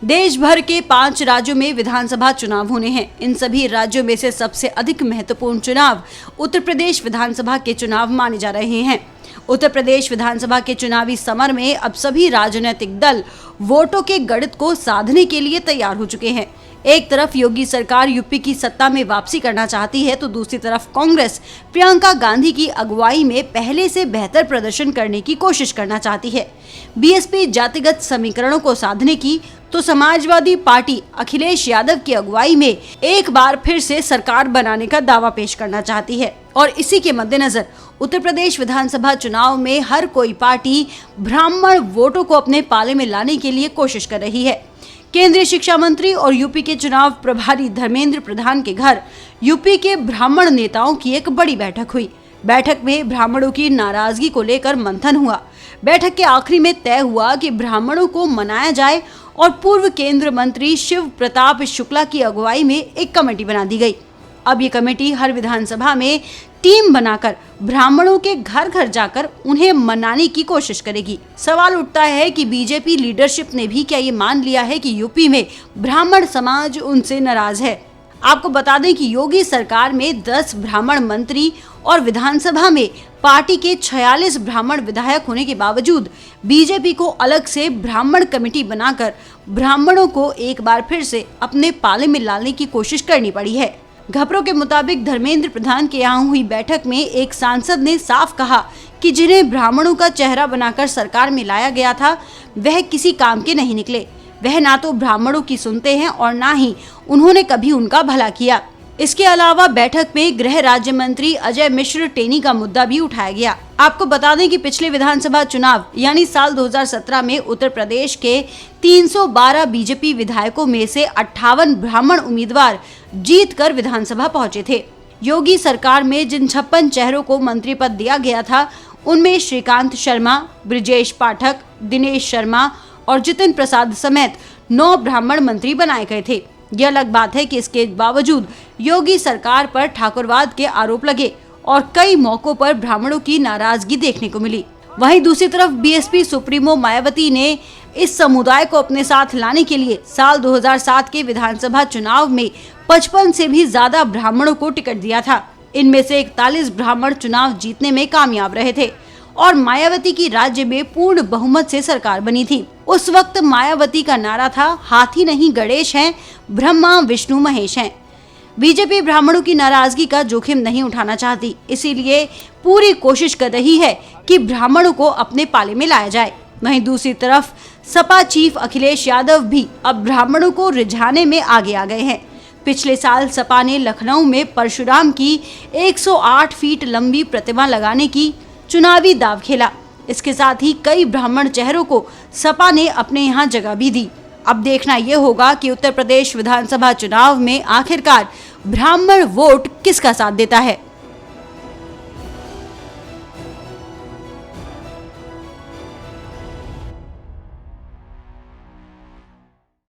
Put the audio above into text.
देश भर के 5 राज्यों में विधानसभा चुनाव होने हैं। इन सभी राज्यों में से सबसे अधिक महत्वपूर्ण चुनाव उत्तर प्रदेश विधानसभा के चुनाव माने जा रहे हैं। उत्तर प्रदेश विधानसभा के चुनावी समर में अब सभी राजनीतिक दल वोटों के गणित को साधने के लिए तैयार हो चुके हैं। एक तरफ योगी सरकार यूपी की सत्ता में वापसी करना चाहती है, तो दूसरी तरफ कांग्रेस प्रियंका गांधी की अगुवाई में पहले से बेहतर प्रदर्शन करने की कोशिश करना चाहती है। बीएसपी जातिगत समीकरणों को साधने की, तो समाजवादी पार्टी अखिलेश यादव की अगुवाई में एक बार फिर से सरकार बनाने का दावा पेश करना चाहती है। और इसी के मद्देनजर उत्तर प्रदेश विधानसभा चुनाव में हर कोई पार्टी ब्राह्मण वोटों को अपने पाले में लाने के लिए कोशिश कर रही है। केंद्रीय शिक्षा मंत्री और यूपी के चुनाव प्रभारी धर्मेंद्र प्रधान के घर यूपी के ब्राह्मण नेताओं की एक बड़ी बैठक हुई। बैठक में ब्राह्मणों की नाराजगी को लेकर मंथन हुआ। बैठक के आखिरी में तय हुआ कि ब्राह्मणों को मनाया जाए और पूर्व केंद्रीय मंत्री शिव प्रताप शुक्ला की अगुवाई में एक कमेटी बना दी गई। अब ये कमेटी हर विधानसभा में टीम बनाकर ब्राह्मणों के घर घर जाकर उन्हें मनाने की कोशिश करेगी। सवाल उठता है कि बीजेपी लीडरशिप ने भी क्या ये मान लिया है कि यूपी में ब्राह्मण समाज उनसे नाराज है। आपको बता दें कि योगी सरकार में 10 ब्राह्मण मंत्री और विधानसभा में पार्टी के 46 ब्राह्मण विधायक होने के बावजूद बीजेपी को अलग से ब्राह्मण कमेटी बनाकर ब्राह्मणों को एक बार फिर से अपने पाले में लाने की कोशिश करनी पड़ी है। खबरों के मुताबिक धर्मेंद्र प्रधान के यहाँ हुई बैठक में एक सांसद ने साफ कहा कि जिन्हें ब्राह्मणों का चेहरा बनाकर सरकार में लाया गया था, वह किसी काम के नहीं निकले। वह ना तो ब्राह्मणों की सुनते हैं और ना ही उन्होंने कभी उनका भला किया। इसके अलावा बैठक में गृह राज्य मंत्री अजय मिश्र टेनी का मुद्दा भी उठाया गया। आपको बता दें कि पिछले विधानसभा चुनाव यानी साल 2017 में उत्तर प्रदेश के 312 बीजेपी विधायकों में से 58 ब्राह्मण उम्मीदवार जीतकर विधानसभा पहुंचे थे। योगी सरकार में जिन 56 चेहरों को मंत्री पद दिया गया था, उनमें श्रीकांत शर्मा, ब्रिजेश पाठक, दिनेश शर्मा और जितिन प्रसाद समेत 9 ब्राह्मण मंत्री बनाए गए थे। यह अलग बात है कि इसके बावजूद योगी सरकार पर ठाकुरवाद के आरोप लगे और कई मौकों पर ब्राह्मणों की नाराजगी देखने को मिली। वहीं दूसरी तरफ बीएसपी सुप्रीमो मायावती ने इस समुदाय को अपने साथ लाने के लिए साल 2007 के विधानसभा चुनाव में 55 से भी ज्यादा ब्राह्मणों को टिकट दिया था। इनमें से 41 ब्राह्मण चुनाव जीतने में कामयाब रहे थे और मायावती की राज्य में पूर्ण बहुमत से सरकार बनी थी। उस वक्त मायावती का नारा था, हाथी नहीं गणेश हैं, ब्रह्मा विष्णु महेश हैं। बीजेपी ब्राह्मणों की नाराजगी का जोखिम नहीं उठाना चाहती, इसीलिए पूरी कोशिश कर रही है कि ब्राह्मणों को अपने पाले में लाया जाए। वहीं दूसरी तरफ सपा चीफ अखिलेश यादव भी अब ब्राह्मणों को रिझाने में आगे आ गए हैं। पिछले साल सपा ने लखनऊ में परशुराम की 108 फीट लंबी प्रतिमा लगाने की चुनावी दाव खेला। इसके साथ ही कई ब्राह्मण चेहरों को सपा ने अपने यहाँ जगह भी दी। अब देखना यह होगा कि उत्तर प्रदेश विधानसभा चुनाव में आखिरकार ब्राह्मण वोट किसका साथ देता है।